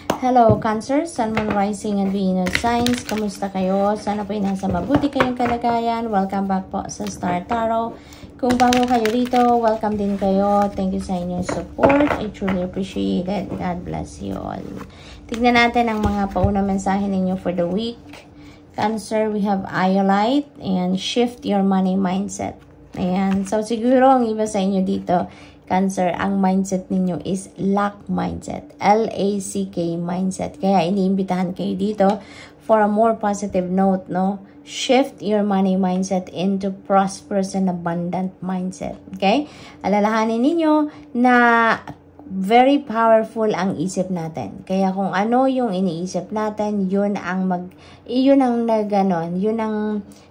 Hello, Cancer, Sun, Moon, Rising, and Venus signs. Kamusta kayo? Sana po'y nasa mabuti kayong kalagayan. Welcome back po sa Star Tarot. Kung bago kayo dito, welcome din kayo. Thank you sa inyong support. I truly appreciate it. God bless you all. Tignan natin ang mga paunang mensahe ninyo for the week. Cancer, we have Iolite and shift your money mindset. Ayan. So, siguro ang iba sa inyo dito, Cancer, ang mindset ninyo is lack mindset. L-A-C-K mindset. Kaya iniimbitahan kayo dito for a more positive note, no? Shift your money mindset into prosperous and abundant mindset. Okay? Alalahanin ninyo na very powerful ang isip natin. Kaya kung ano yung iniisip natin, yun ang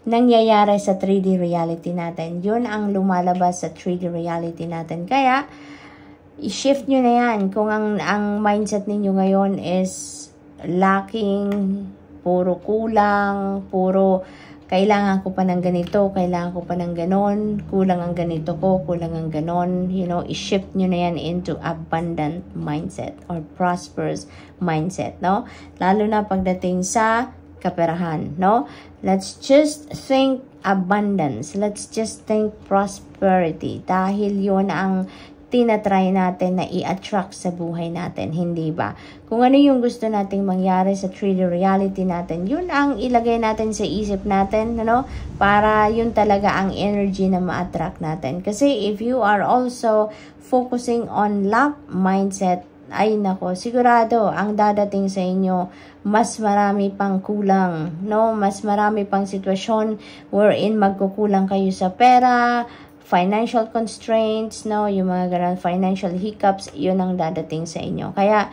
nangyayari sa 3D reality natin. Yun ang lumalabas sa 3D reality natin. Kaya, i-shift nyo na yan. Kung ang mindset ninyo ngayon is lacking, puro kulang, puro kailangan ko pa ng ganito, kailangan ko pa ng ganon, kulang ang ganito ko, kulang ang ganon, you know, i-shift nyo na yan into abundant mindset or prosperous mindset, no? Lalo na pagdating sa kaperahan, no? Let's just think abundance. Let's just think prosperity. Dahil yun ang tinatry natin na i-attract sa buhay natin, hindi ba? Kung ano yung gusto nating mangyari sa 3D reality natin, yun ang ilagay natin sa isip natin, ano? Para yun talaga ang energy na ma-attract natin. Kasi if you are also focusing on lack mindset, ay nako, sigurado ang dadating sa inyo, mas marami pang kulang, no? Mas marami pang sitwasyon wherein magkukulang kayo sa pera, financial constraints, no, yung mga ganun, financial hiccups, yun ang dadating sa inyo. Kaya,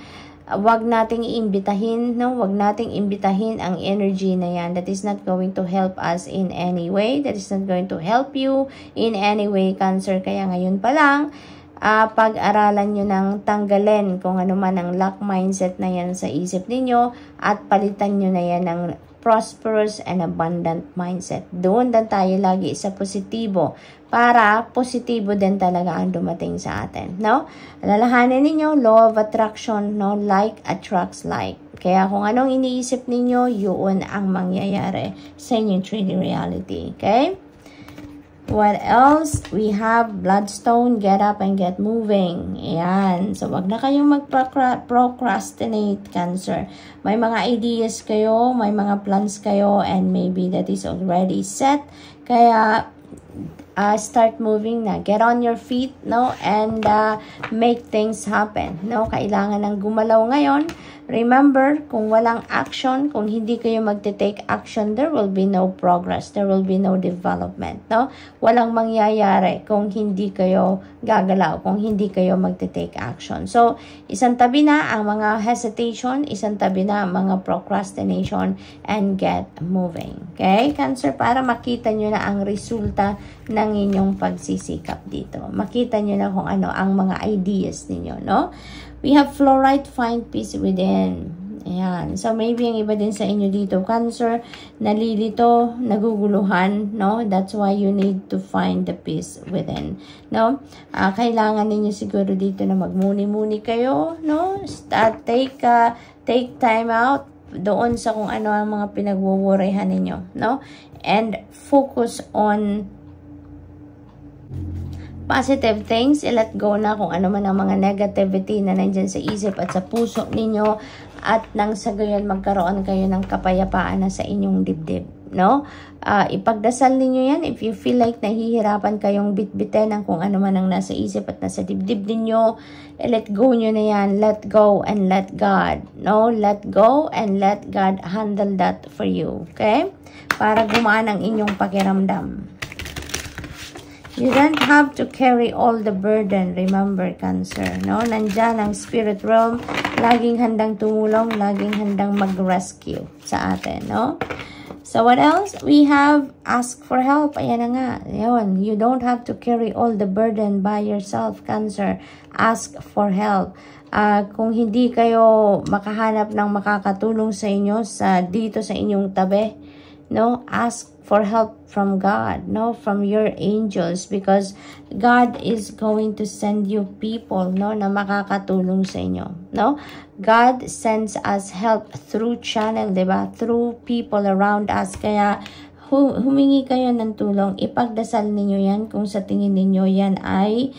wag nating iimbitahin, no, wag nating imbitahin ang energy na yan. That is not going to help us in any way. That is not going to help you in any way, Cancer. Kaya ngayon pa lang, pag-aralan nyo ng tanggalin kung ano man ang lack mindset na yan sa isip ninyo at palitan nyo na yan ng prosperous and abundant mindset. Doon din tayo lagi sa positibo para positibo din talaga ang dumating sa atin, no? Alalahanin ninyo, law of attraction, no? Like attracts like. Kaya kung anong iniisip ninyo, yun ang mangyayari sa inyong 3D reality, okay? What else? We have Bloodstone, get up and get moving. Ayan. So, wag na kayong mag-procrastinate, Cancer. May mga ideas kayo, may mga plans kayo, and maybe that is already set. Kaya, start moving na. Get on your feet, no? And make things happen, no? Kailangan ng gumalaw ngayon. Remember, kung walang action, kung hindi kayo magte-take action, there will be no progress. There will be no development, no? Walang mangyayari kung hindi kayo gagalaw, kung hindi kayo magte-take action. So, isang tabi na ang mga hesitation, isang tabi na ang mga procrastination, and get moving. Okay, Cancer? Para makita nyo na ang resulta ng inyong pagsisikap dito. Makita nyo na kung ano ang mga ideas ninyo, no? We have fluorite, find peace within. Ayan. So, maybe ang iba din sa inyo dito, Cancer, nalilito, naguguluhan, no? That's why you need to find the peace within, no? Kailangan ninyo siguro dito na magmuni-muni kayo, no? Take time out doon sa kung ano ang mga pinagwuwurihan ninyo, no? And focus on positive things, i-let go na kung ano man ang mga negativity na nandyan sa isip at sa puso ninyo at nang sa gayon magkaroon kayo ng kapayapaan na sa inyong dibdib, no? Ipagdasal ninyo yan if you feel like nahihirapan kayong bitbitin ng kung ano man ang nasa isip at nasa dibdib ninyo, let go nyo na yan. Let go and let God, no? Let go and let God handle that for you, okay? Para gumaan ang inyong pakiramdam. You don't have to carry all the burden. Remember, Cancer, no? Nandyan ang spirit realm. Laging handang tumulong, laging handang mag-rescue sa atin, no? So, what else? We have ask for help. Ayan na nga. Yun. You don't have to carry all the burden by yourself, Cancer. Ask for help. Kung hindi kayo makahanap ng makakatulong sa inyo dito sa inyong tabi, no, ask for help from God, no, from your angels, because God is going to send you people, no, na makakatulong sa inyo, no. God sends us help through channel, diba? Through people around us. Kaya humingi kayo ng tulong, ipagdasal ninyo yan kung sa tingin ninyo yan ay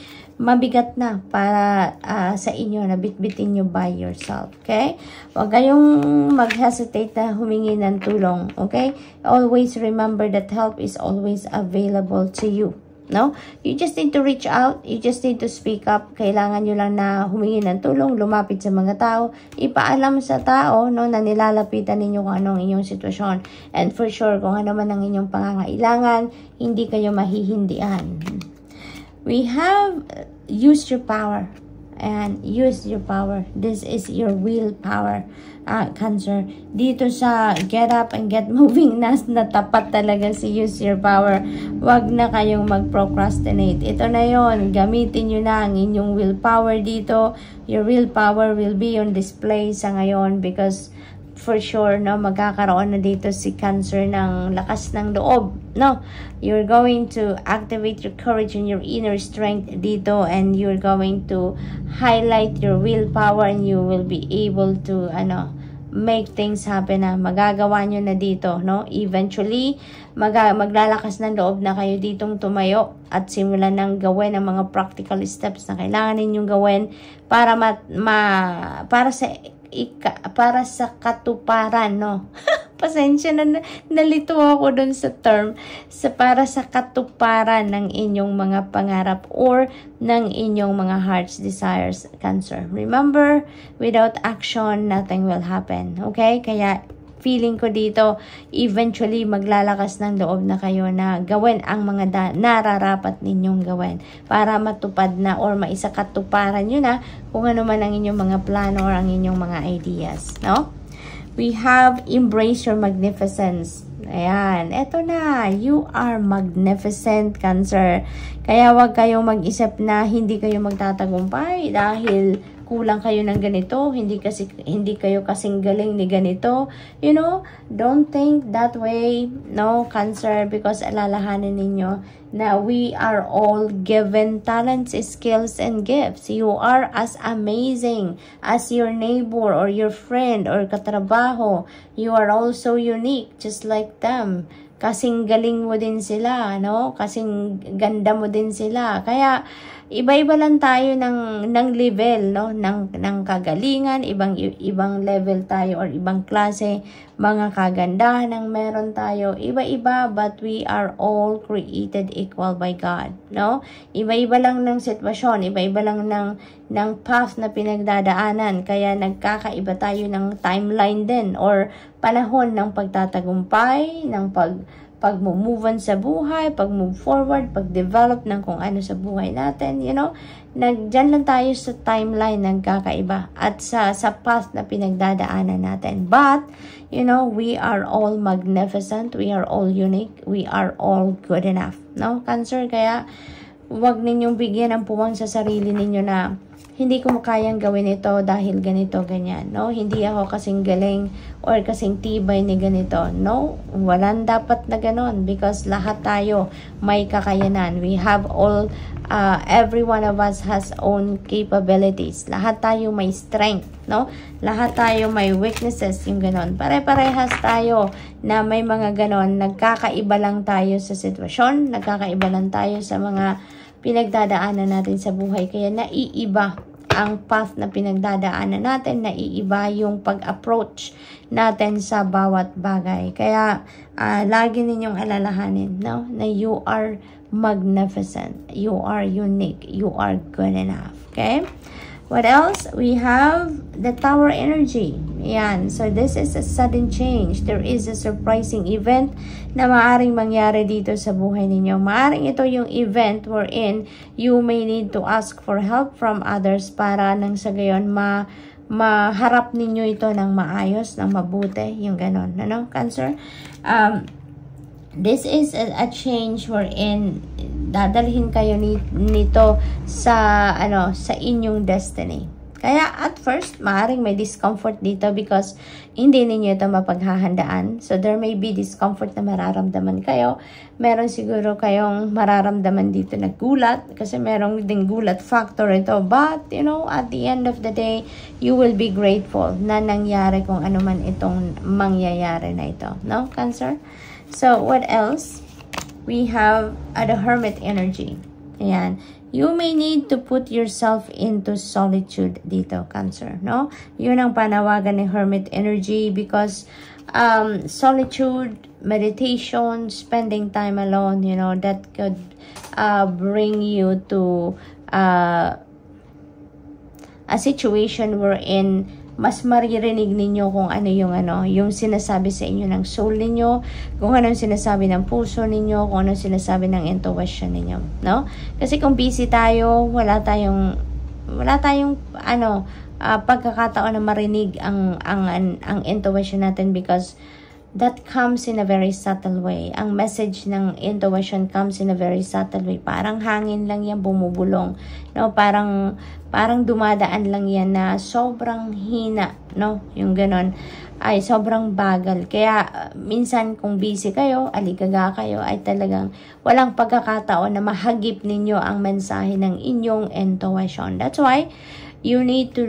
mabigat na para sa inyo, na bitbitin nyo by yourself, okay? Huwag kayong mag-hesitate na humingi ng tulong, okay? Always remember that help is always available to you, no? You just need to reach out, you just need to speak up. Kailangan nyo lang na humingi ng tulong, lumapit sa mga tao, ipaalam sa tao, no, na nilalapitan ninyo kung anong inyong sitwasyon. And for sure, kung ano man ang inyong pangangailangan, hindi kayo mahihindian. We have use your power, and use your power. This is your willpower, Cancer. Dito sa get up and get moving, natapat talaga si use your power. Wag na kayong mag-procrastinate. Ito na yon, gamitin nyo na ang inyong willpower dito. Your willpower will be on display sa ngayon, because for sure, no, magkakaroon na dito si Cancer ng lakas ng loob, no. You're going to activate your courage and your inner strength dito, and you're going to highlight your willpower, and you will be able to, make things happen na magagawa nyo na dito, no. Eventually, maglalakas ng loob na kayo ditong tumayo at simulan ng gawin ang mga practical steps na kailangan ninyong gawin para sa katuparan, no. Pasensya na, nalito ako dun sa term, para sa katuparan ng inyong mga pangarap or ng inyong mga heart's desires, Cancer. Remember, without action, nothing will happen. Okay? Kaya feeling ko dito, eventually maglalakas ng loob na kayo na gawin ang mga nararapat ninyong gawin para matupad na or maisakatuparan nyo na kung ano man ang inyong mga plano or ang inyong mga ideas, no? We have embrace your magnificence. Ayan, eto na, you are magnificent, Cancer. Kaya wag kayong mag-isip na hindi kayo magtatagumpay dahil kulang kayo ng ganito, hindi kayo kasing galing ni ganito. You know, don't think that way, no, Cancer, because alalahanin ninyo na we are all given talents, skills, and gifts. You are as amazing as your neighbor or your friend or katrabaho. You are also unique, just like them. Kasing galing mo din sila, no? Kasing ganda mo din sila. Kaya iba-iba lang tayo ng level, no, ng kagalingan, ibang level tayo or ibang klase, mga kagandahan ng meron tayo, iba-iba, but we are all created equal by God, no? Iba-iba lang ng sitwasyon, iba-iba lang ng path na pinagdadaanan, kaya nagkakaiba tayo ng timeline din or panahon ng pagtatagumpay, ng pag-move on sa buhay, pag-move forward, pag-develop ng kung ano sa buhay natin, you know, dyan lang tayo sa timeline nagkakaiba at sa path na pinagdadaanan natin. But, you know, we are all magnificent, we are all unique, we are all good enough, no, Cancer? Kaya, wag ninyong bigyan ng puwang sa sarili ninyo na hindi ko makayang gawin ito dahil ganito, ganyan, no? Hindi ako kasing galing or kasing tibay ni ganito. No, walang dapat na ganon, because lahat tayo may kakayanan. We have all, every one of us has own capabilities. Lahat tayo may strength, no? Lahat tayo may weaknesses, yung ganon. Pare-parehas tayo na may mga ganon. Nagkakaiba lang tayo sa sitwasyon, nagkakaiba lang tayo sa mga pinagdadaanan natin sa buhay. Kaya naiiba ang path na pinagdadaanan natin, naiiba yung pag-approach natin sa bawat bagay. Kaya lagi ninyong alalahanin, no, na you are magnificent, you are unique, you are good enough. Okay? What else? We have the Tower energy. Yan. So, this is a sudden change. There is a surprising event na maaring mangyari dito sa buhay ninyo. Maaring ito yung event wherein you may need to ask for help from others para nang sa gayon maharap ninyo ito ng maayos, ng mabuti, yung ganon. Ano, Cancer? This is a change wherein dadalhin kayo nito sa sa inyong destiny, Kaya at first, maaaring may discomfort dito because hindi ninyo ito mapaghahandaan. So there may be discomfort na mararamdaman kayo. Meron siguro kayong mararamdaman dito na gulat kasi meron ding gulat factor ito. But, you know, at the end of the day, you will be grateful na nangyari kung ano man itong mangyayari na ito. No, Cancer? So, what else? We have the Hermit energy. Ayan. You may need to put yourself into solitude dito, Cancer, no? Yun ang panawagan ng Hermit energy because solitude, meditation, spending time alone, you know, that could bring you to a situation wherein mas maririnig ninyo kung ano yung sinasabi sa inyo ng soul ninyo, kung anong sinasabi ng puso ninyo, kung anong sinasabi ng intuition ninyo, no? Kasi kung busy tayo, wala tayong pagkakataon na marinig ang intuition natin because that comes in a very subtle way. Ang message ng intuition comes in a very subtle way. Parang hangin lang yan, bumubulong. No? Parang dumadaan lang yan na sobrang hina. No? Yung ganon. Ay, sobrang bagal. Kaya, minsan kung busy kayo, aligaga kayo, ay talagang walang pagkakataon na mahagip ninyo ang mensahe ng inyong intuition. That's why, you need to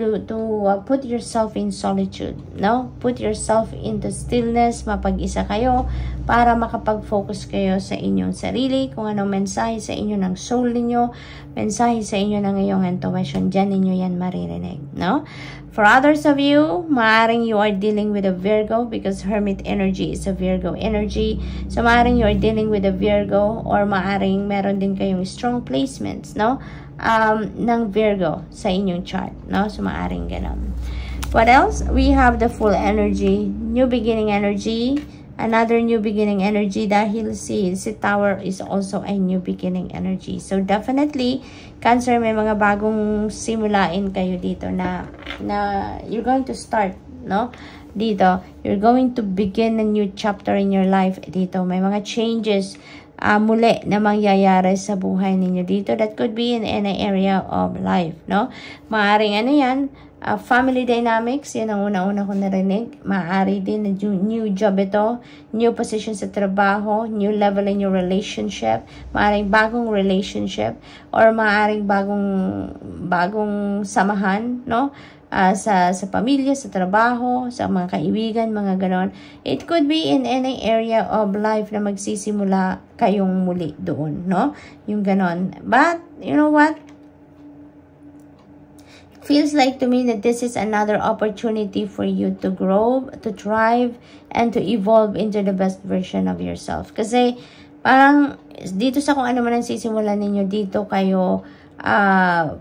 put yourself in solitude, no? Put yourself into stillness, mapag-isa kayo para makapag-focus kayo sa inyong sarili, kung anong mensahe sa inyo ng soul ninyo, mensahe sa inyo ng iyong intuition, dyan ninyo yan maririnig, no? For others of you, maaring you are dealing with a Virgo because Hermit energy is a Virgo energy. So, maaring you are dealing with a Virgo or maaring meron din kayong strong placements, no? Ng Virgo sa inyong chart, no? So, maaring ganun. What else? We have the full energy, new beginning energy, another new beginning energy dahil si Tower is also a new beginning energy. So, definitely, Cancer, may mga bagong simulain kayo dito na you're going to start, no? Dito, you're going to begin a new chapter in your life dito. May mga changes muli na mangyayari sa buhay ninyo dito. That could be in any area of life, no? Maaring ano yan, family dynamics, yan ang una-una ko narinig. Maaari din na new job ito, new position sa trabaho, new level in your relationship, maaring bagong relationship, or maaring bagong samahan, no? Sa pamilya, sa trabaho, sa mga kaibigan, mga ganon. It could be in any area of life na magsisimula kayong muli doon, no? Yung ganon. But, you know what? Feels like to me that this is another opportunity for you to grow, to thrive, and to evolve into the best version of yourself. Kasi, parang, dito sa kung ano man ang sisimulan ninyo, dito kayo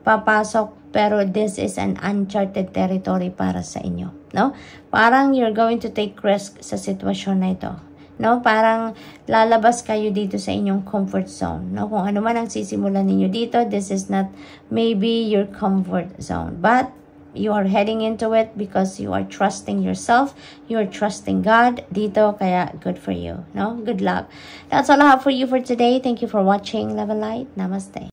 papasok, pero this is an uncharted territory para sa inyo, no? Parang you're going to take risk sa sitwasyon na ito, no? Parang lalabas kayo dito sa inyong comfort zone, no? Kung ano man ang sisimulan ninyo dito, this is not maybe your comfort zone, but you are heading into it because you are trusting yourself, you are trusting God dito, kaya good for you, no? Good luck. That's all I have for you for today. Thank you for watching. Love and light. Namaste.